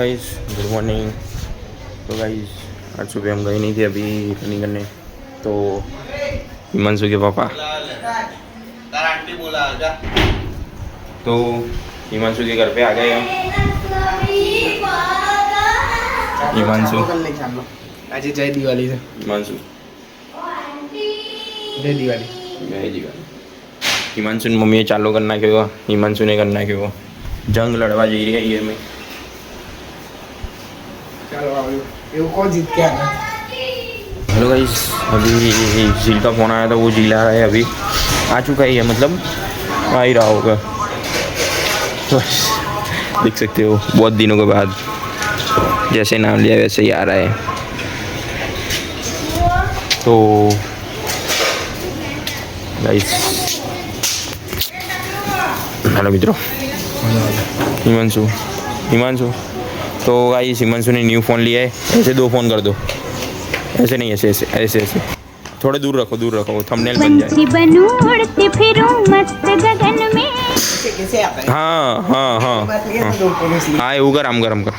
Guys, good morning. तो guys आज सुबह हम गए नहीं थे अभी रनिंग करने, तो हिमांशु के पापा तो हिमांशु के घर पे आ गए हम। हिमांशु आज जय दिवाली से हिमांशु जय दिवाली जय दिवाली। हिमांशु ने मम्मीए चालू करना क्यों, हिमांशु ने करना क्यों, जंग लड़वा जी रही है ये में। चलो आओ ये को जीत के आना। हेलो गाइस, अभी झील का फ़ोन आया था, वो झील आ रहा है, अभी आ चुका ही है, मतलब आ ही रहा होगा। तो देख सकते हो बहुत दिनों के बाद जैसे नाम लिया वैसे ही आ रहा है। तो गाइस हेलो मित्रों, हिमांशु हिमांशु तो गाइस हिमांशु ने न्यू फ़ोन लिया है। ऐसे दो फ़ोन कर दो, ऐसे नहीं, ऐसे ऐसे ऐसे ऐसे थोड़े दूर रखो थंबनेल बन जाए। बनूं उड़ती फिरूं मस्त गगन में। कैसे आता है? हाँ हाँ हाँ हाँ એવું કર, આમ કર આમ કર।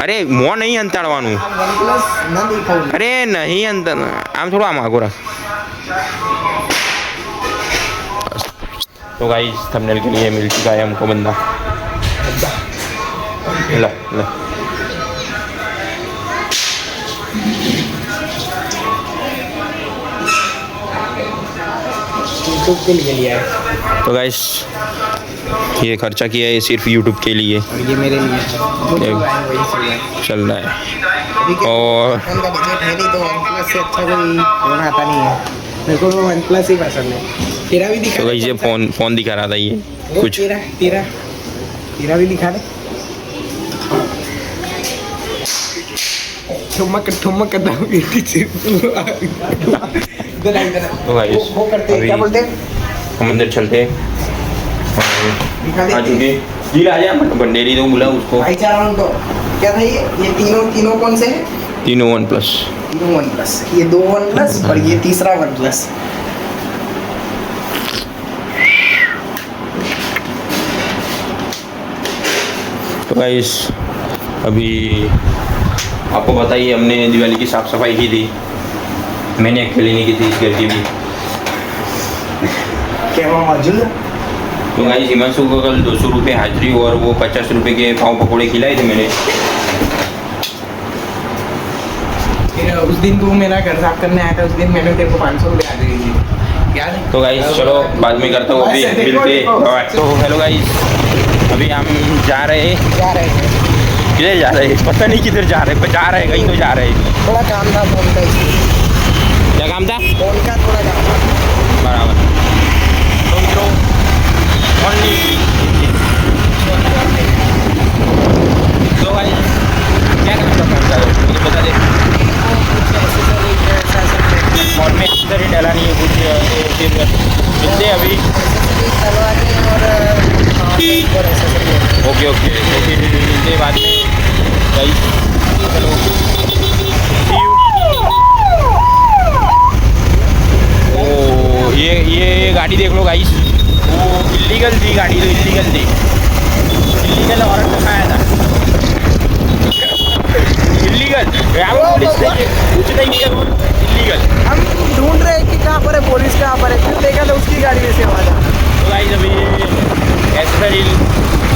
અરે મોં નહીં અંતાડવાનું, OnePlus ના દેખાવું। અરે નહીં અંતર, આમ થોડું આમ આગો રાખ। तो गाइस थंबनेल के लिए मिल चुका है हमको बंदा। ला ला यूट्यूब के लिए लिया है। तो गाइस ये खर्चा किया है सिर्फ यूट्यूब के लिए, और ये मेरे लिए है। वही चल रहा है। अभी क्या और फोन का बजट है नहीं, तो OnePlus से अच्छा कोई फोन आता नहीं है। मेरे को OnePlus ही पसंद है। तेरा भी दिखा। तो गाइस ये फ़ोन दिखा रहा था, ये कुछ तेरा तेरा तेरा भी दिखा दे। ठुमक ठुमक तो गाइस वो करते हैं, क्या बोलते हैं? हम अंदर चलते हैं। दिखा दे। आ चुके जी, आ जा बंडेरी तो बुला उसको। भाई चार तो क्या था ये तीनों कौन से हैं? तीनों OnePlus। तीनों OnePlus, ये 2 OnePlus और ये तीसरा OnePlus। तो गाइस अभी आपको बताइए, हमने दिवाली की साफ़ सफाई की थी। मैंने अकेले नहीं की थी इस घर की भी। क्या वो मौजूद है? तो गाइस हिमांशु को कल 200 रुपये हाजिरी और वो 50 रुपये के पाव पकौड़े खिलाए थे मैंने। फिर उस दिन तू मेरा घर साफ करने आया था, उस दिन मैंने तेरे को 500 रुपये हाजिरी दी, याद है? तो गाइस चलो बाद में करता हूँ, अभी मिलते। तो हेलो गाइस, अभी हम जा रहे हैं। किधर जा रहे हैं पता नहीं, किधर जा रहे हैं कहीं तो जा रहे हैं। थोड़ा काम था फोन का, इसलिए। क्या काम था? फोन का थोड़ा काम था। बराबर। तो मित्रों तो भाई क्या काम था फोन का, मुझे बता दे। फोन में इधर ही डला नहीं है कुछ, तो फिर मिलते हैं अभी। ओके ओके, तो फिर मिलते हैं बाद में गाइस। चलो see you। ओ ये गाड़ी देख लो गाइस, वो इलीगल थी गाड़ी, तो इलीगल थी, इलीगल वारंट दिखाया था। इलीगल पुलिस ने कुछ नहीं किया, इलीगल। हम ढूंढ रहे हैं कि कहाँ पर है पुलिस, कहाँ पर है, फिर देखा तो उसकी गाड़ी में से हमारा। तो गाइस अभी एक्सेसरी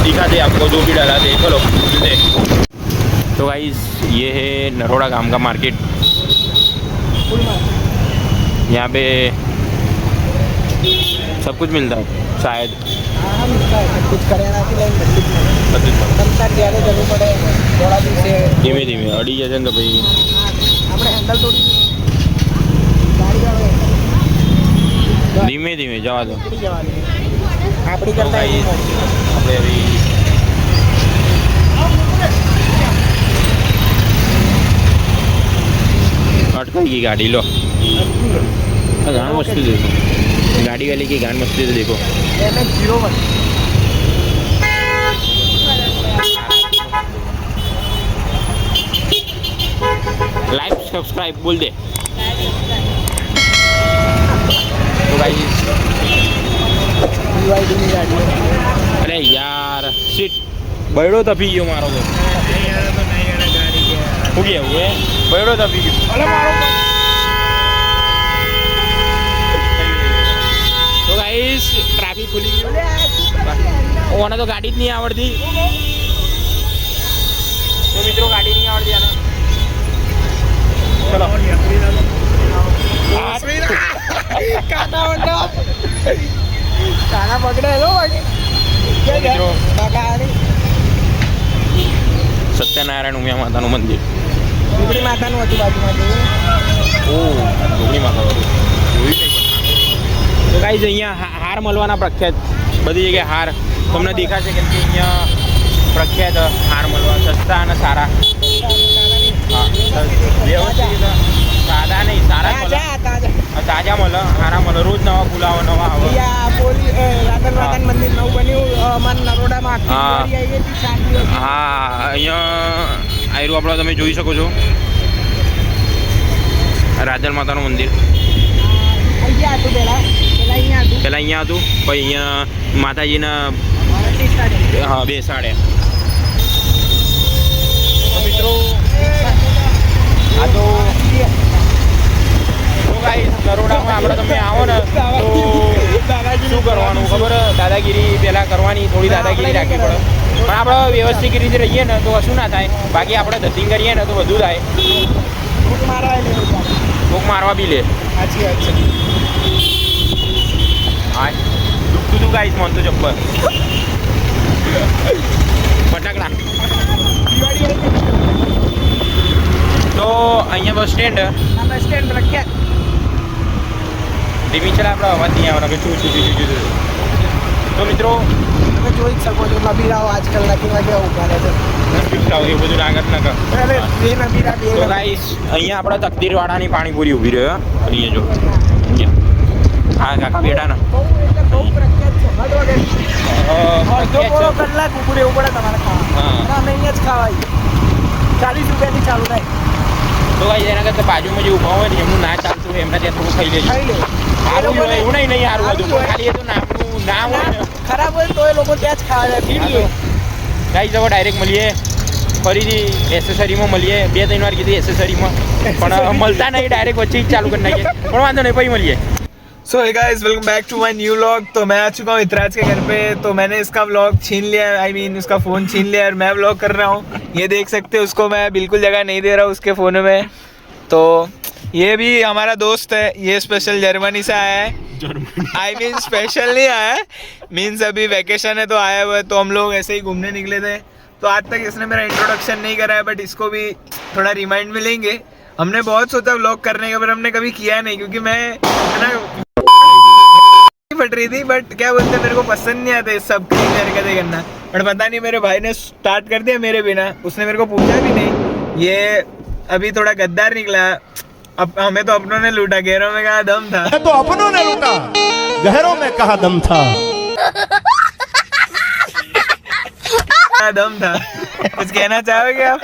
दिखाते आपको जो भी डाला थे। चलो मिलते। तो गाइस ये है नरोड़ा गांव का मार्केट। यहाँ पे सब कुछ मिलता है शायद। कुछ करियाना की लाइन ત્યારે જવું પડે થોડા દિવસે ધીમે ધીમે અડી જશે ને તો ભાઈ આપણે હેન્ડલ તોડી ગાડી આવે ધીમે ધીમે જવા દો। નીકળી જવાની આપણી તો કરતા ગાઈસ આપણે અભી अटकाई की गाड़ी लो। गान मस्ती देखो, गाड़ी वाले की गान मस्ती तो देखो। लाइक सब्सक्राइब बोल दे। तो भाई अरे यार शिट। બૈડો તપી ગયો મારો તો શું કેવું એ બૈડો તપી ગયો અલે મારો તો ગાઈસ ટ્રાફિક ખુલી ગયું ઓને તો ગાડી જ નહીં આવડતી તો મિત્રો ગાડી નહીં આવડતી આને ચલો કાના પકડે લો મિત્રો બાકી સત્યનારાયણ ઉમિયા માતાનું મંદિર ડુંગળી માતાનું હતું બાજુમાં ઓ ડુંગળી માતા જોયું નહીં તો ગાઈઝ અહીંયા હાર મળવાના પ્રખ્યાત બધી જગ્યાએ હાર તમને દેખાશે કેમ કે અહીંયા પ્રખ્યાત હાર મળવા સસ્તા અને સારા હા વ્યવસ્થિત સાદા નહીં સારા જ મળે તાજા મળે સારા મળે રોજ નવા ફૂલાવો નવા આવે રાધન મંદિર નવું બન્યું મન નરોડામાં હા અહીંયા આયરું આપણે તમે જોઈ શકો છો રાધન માતાનું મંદિર પહેલાં અહીંયા હતું પછી અહીંયા માતાજીના હા બેસાડે મિત્રો આ તો નરોડામાં આપણે તમે આવો ને તો શું કરવાનું ખબર દાદાગીરી પહેલાં કરવાની થોડી દાદાગીરી રાખવી પડે પણ આપણે વ્યવસ્થિત રીતે રહીએ ને તો કશું ના થાય બાકી આપણે ધતિંગ કરીએ ને તો બધું થાય ભૂખ મારવા બી લે સાચી વાત છે હા દુખતું તું ગાઈશ મન તો ચપ્પલ ફટાકડા તો અહીંયા બસ સ્ટેન્ડ પ્રખ્યાત ધીમી ચલા આપણે અવાજ નહીં આવવાનો કે શું તો મિત્રો તમે જોઈ જ શકો છો નબીરાઓ આજકાલ નક્કી કેવા ઉભા રહે છે એ બધું આગળ ના કર અરે બે નબીરા બે તો ગાઈસ અહીંયા આપણે તકદીરવાળાની પાણીપુરી ઊભી રહ્યો અહીંયા જો હા કાકા બેટા ના બહુ પ્રખ્યાત છે અડધો પોળો કલાક ઊભું રહેવું પડે તમારે ખાવા અમે અહીંયા જ ખાવાય 40 રૂપિયાથી ચાલુ થાય તો ગાઈસ એના કરતાં બાજુમાં જે ઊભા હોય ને એમનું ના ચાલતું હોય એમના ત્યાં થોડું ખાઈ લેજો સારું હોય એવું નહીં સારું હતું ખાલી એ તો નામનું ના હોય ને ખરાબ હોય તો એ લોકો ત્યાં જ ખાવા જાય ભીડ ગાઈસ હવે ડાયરેક્ટ મળીએ ફરીથી એસેસરીમાં મળીએ 2-3 વાર કીધી એસેસરીમાં પણ મળતા નહીં ડાયરેક્ટ વચ્ચે જ ચાલુ કરી નાખીએ પણ વાંધો नहीं પછી મળીએ so hey guys welcome back to my new vlog तो मैं आ चुका हूँ इतराज के घर पे तो मैंने इसका व्लॉग छीन लिया आई मीन उसका फ़ोन छीन लिया और मैं व्लॉग कर रहा हूँ ये देख सकते हो उसको मैं बिल्कुल जगह नहीं दे रहा हूँ उसके फ़ोन में तो ये भी हमारा दोस्त है ये स्पेशल जर्मनी से आया है आई मीन स्पेशल नहीं आया है मीन्स अभी वैकेशन है तो आया हुआ है तो हम लोग ऐसे ही घूमने निकले थे तो आज तक इसने मेरा इंट्रोडक्शन नहीं करा है बट इसको भी थोड़ा रिमाइंड मिलेंगे हमने बहुत सोचा व्लॉग करने का पर हमने कभी किया नहीं क्योंकि मैं ना फट रही थी बट क्या बोलते हैं मेरे को पसंद नहीं आते सब क्लीन हरकतें करना बट पता नहीं मेरे भाई ने स्टार्ट कर दिया मेरे बिना उसने मेरे को पूछा भी नहीं ये अभी थोड़ा गद्दार निकला अब हमें तो अपनों ने लूटा गहरों में कहा दम था तो अपनों ने लूटा गहरों में कहा दम था दम था कुछ कहना चाहोगे आप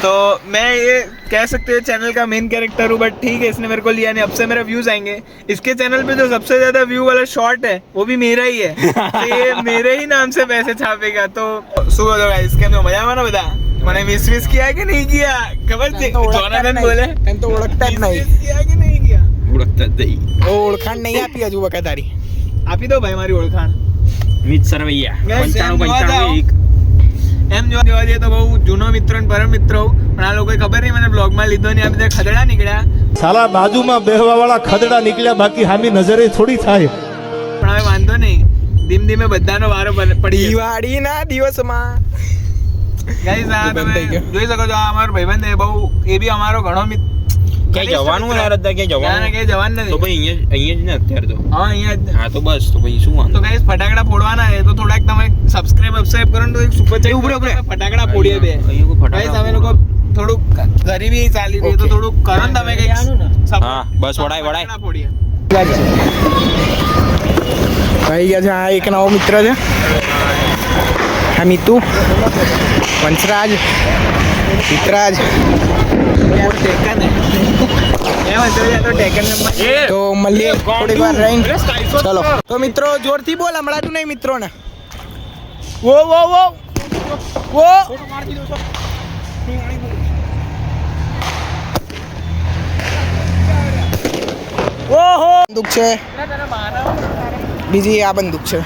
तो मैं ये कह सकते हो चैनल का मेन कैरेक्टर हूँ बट ठीक है इसने मेरे को लिया नहीं अब से मेरा व्यूज आएंगे इसके चैनल पे जो सबसे ज्यादा व्यू वाला शॉर्ट है वो भी मेरा ही है तो ये मेरे ही नाम से पैसे छापेगा तो सुबह होगा इसके अंदर मजा आवा ना बता मैंने मिस किया कि नहीं किया खबर जोनाथन बोले तो ओळखता नहीं किया कि नहीं किया ઓળખતા જ નહીં ઓળખાણ નહીં આપી હજુ વખત તારી આપી દો ભાઈ મારી ઓળખાણ મિત સરવૈયા Guys, 95 એમ જોવા જઈએ તો બહુ જૂનો મિત્ર અને પરમ મિત્ર હોઉં પણ આ લોકોએ ખબર નહીં મને બ્લોગમાં લીધો નહીં આ બધા ખદડા નીકળ્યા साला बाजूમાં બેહવાવાળા ખદડા નીકળ્યા બાકી હામી નજરે થોડી થાય પણ હવે વાંધો નહીં ધીમે ધીમે બધાનો વારો પડી દિવાળીના દિવસમાં ગાઈસ આ તમે જોઈ શકો છો આ અમારો ભાઈબંધ છે બહુ એ બી અમારો ઘણો મિત્ર ક્યાંય જવાનું ને રદ્દા ક્યાંય જવાનું ક્યાંય જવાનું નથી તો ભાઈ અહીંયા જ ને અત્યારે તો હા અહીંયા જ હા તો બસ તો ભાઈ શું તો વાંધો ગાઈસ ફટાકડા ફોડવાના છે તો થોડાક તમે સબસ્ક્રાઇબ કરો ને તો એક સુપર ચેટ ઉપર ફટાકડા ફોડીએ બે અહીંયા કોઈ ગાઈસ ફટાકડા અમે લોકો થોડુંક ગરીબી ચાલી રહી તો થોડુંક કરો ને તમે કંઈક હા બસ વડાય ફટાકડા ફોડીએ ભાઈ ગયા છે આ એક નવો મિત્ર છે આ મિતુ વંશરાજ મિત્રાજ તો મળીએ થોડીક વાર રહીને ચલો તો મિત્રો જોરથી બોલ હમણાં તું નહીં મિત્રો ને वो ઓહો બંદૂક છે બીજી આ બંદૂક છે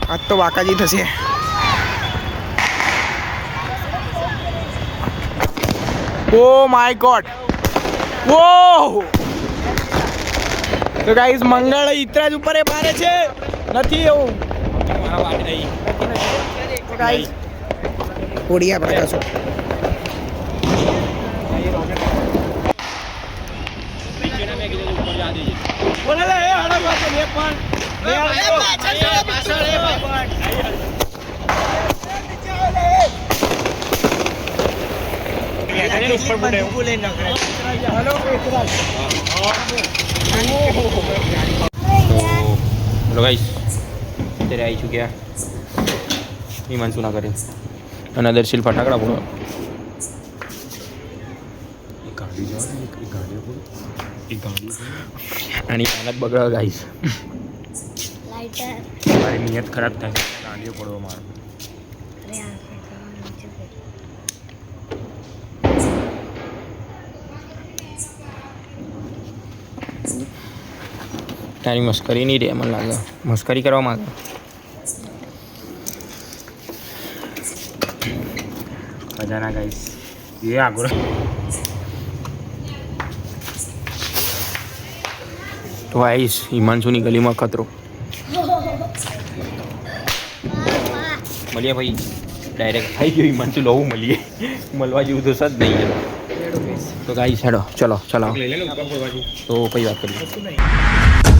આજ તો વાકાજી થશે ઓ માય ગોડ વો તો ગાઈસ મંગળ ઇતરાજ ઉપર એ મારે છે નથી એવું ગાઈસ ઓડિયા પ્રકાશો બોલે લે એ હડા પાસે લે પણ પાછળ हेलो गाइस तेरे आई चुके हैं हिमांशु ना करे अनदर शिल फटाकड़ा बोलो आणि हालत बघा गाइस મારી નિયત ખરાબ થાય ગાડીઓ પડવો મારો તારી મસ્કરી નહીં રે મને લાગે મસ્કરી કરવા માંગે ખજાના ગાઈસ એ આગળ તો આઈશ હિમાંશુની ગલીમાં ખતરો મળીએ ભાઈ ડાયરેક્ટ થઈ ગયો હિમાંશુ લવું મળીએ મળવા જેવું તો સદ નહીં તો ગાઈસ હેડો ચલો તો પછી વાત કરીએ